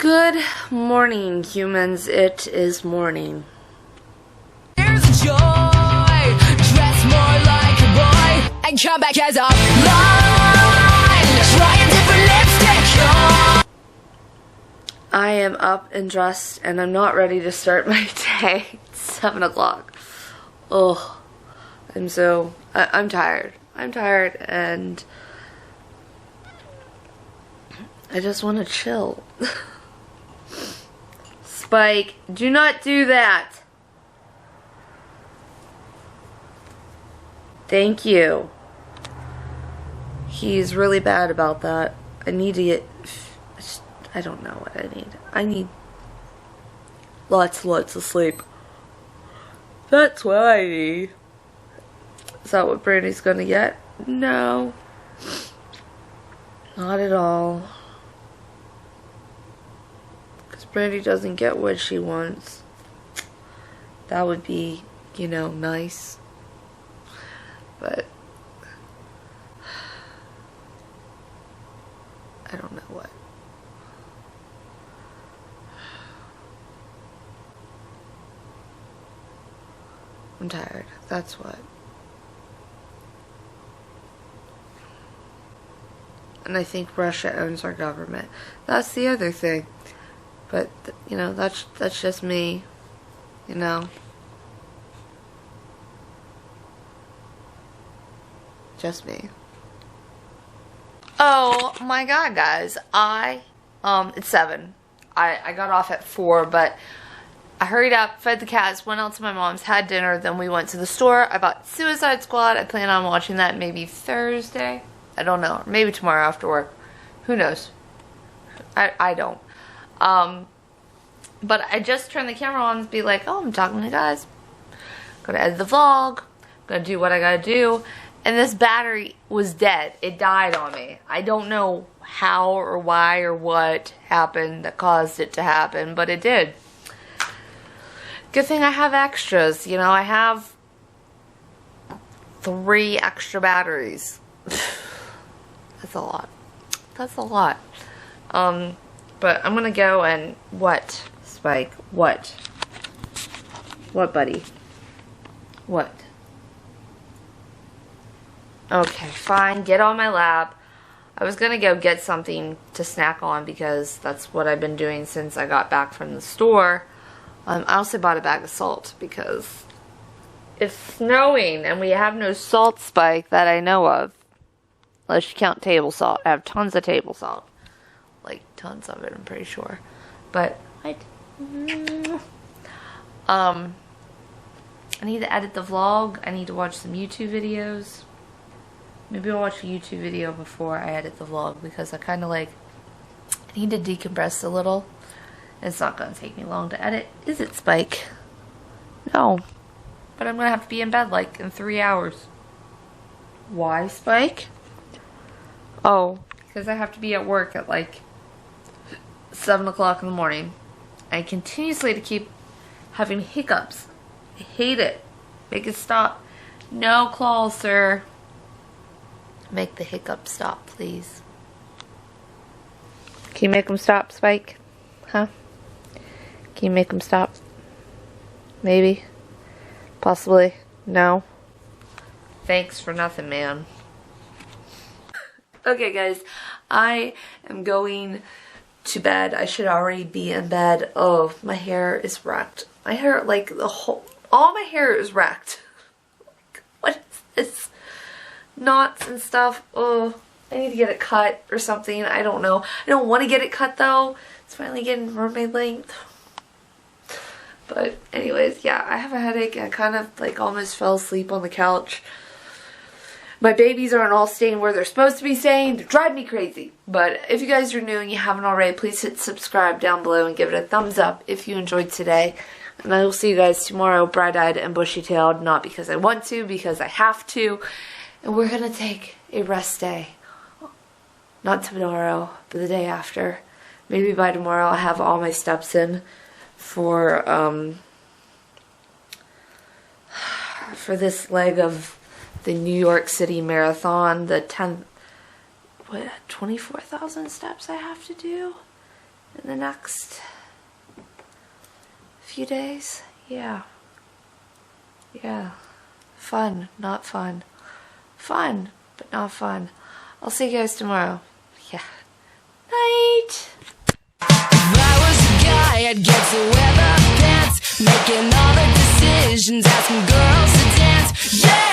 Good morning, humans. It is morning. Here's a joy, dress more like a boy, and come back as a line, try a different lipstick. I am up and dressed, and I'm not ready to start my day. It's 7 o'clock. Ugh. I'm tired. I'm tired, and I just want to chill. Spike, do not do that. Thank you. He's really bad about that. I need to get... I don't know what I need. I need lots of sleep. That's what I need. Is that what Brandy's gonna get? No. Not at all. Because Brandy doesn't get what she wants. That would be, you know, nice. But I don't know what. I'm tired. That's what. And I think Russia owns our government. That's the other thing. But you know, that's just me. You know. Just me. Oh my god, guys. It's 7. I got off at 4, but I hurried up, fed the cats, went out to my mom's, had dinner, then we went to the store. I bought Suicide Squad. I plan on watching that maybe Thursday. I don't know. Maybe tomorrow after work. Who knows? I don't. But I just turned the camera on to be like, oh, I'm talking to you guys. Gonna edit the vlog. Gonna do what I gotta do. And this battery was dead. It died on me. I don't know how or why or what happened that caused it to happen, but it did. Good thing I have extras. You know, I have 3 extra batteries. That's a lot. That's a lot. But I'm gonna go and... What, Spike? What? What, buddy? What? Okay, fine. Get on my lap. I was gonna go get something to snack on because that's what I've been doing since I got back from the store. I also bought a bag of salt because it's snowing and we have no salt, Spike, that I know of. Unless you count table salt. I have tons of table salt. Like, tons of it, I'm pretty sure. But, I need to edit the vlog. I need to watch some YouTube videos. Maybe I'll watch a YouTube video before I edit the vlog because I kind of like, I need to decompress a little. It's not going to take me long to edit, is it, Spike? No. But I'm going to have to be in bed like in 3 hours. Why, Spike? Oh, because I have to be at work at like 7 o'clock in the morning. I continuously to keep having hiccups. I hate it. Make it stop. No claws, sir. Make the hiccups stop, please. Can you make them stop, Spike? Huh? Can you make them stop? Maybe? Possibly? No? Thanks for nothing, man. Okay, guys. I am going to bed. I should already be in bed. Oh, my hair is wrecked. My hair, like, all my hair is wrecked. What is this? Knots and stuff. Oh, I need to get it cut or something. I don't know. I don't want to get it cut though. It's finally getting mermaid length. But anyways, yeah, I have a headache. I kind of like almost fell asleep on the couch. My babies aren't all staying where they're supposed to be staying. They drive me crazy. But if you guys are new and you haven't already, please hit subscribe down below and give it a thumbs up if you enjoyed today. And I will see you guys tomorrow, bright-eyed and bushy-tailed. Not because I want to, because I have to. And we're going to take a rest day. Not tomorrow, but the day after. Maybe by tomorrow I'll have all my steps in for this leg of the New York City Marathon, the 24,000 steps I have to do. in the next few days. Yeah. Fun, not fun. Fun, but not fun. I'll see you guys tomorrow. Yeah. Night. If I was a guy, I'd get to wear the pants, making all the decisions, asking girls to dance. Yeah.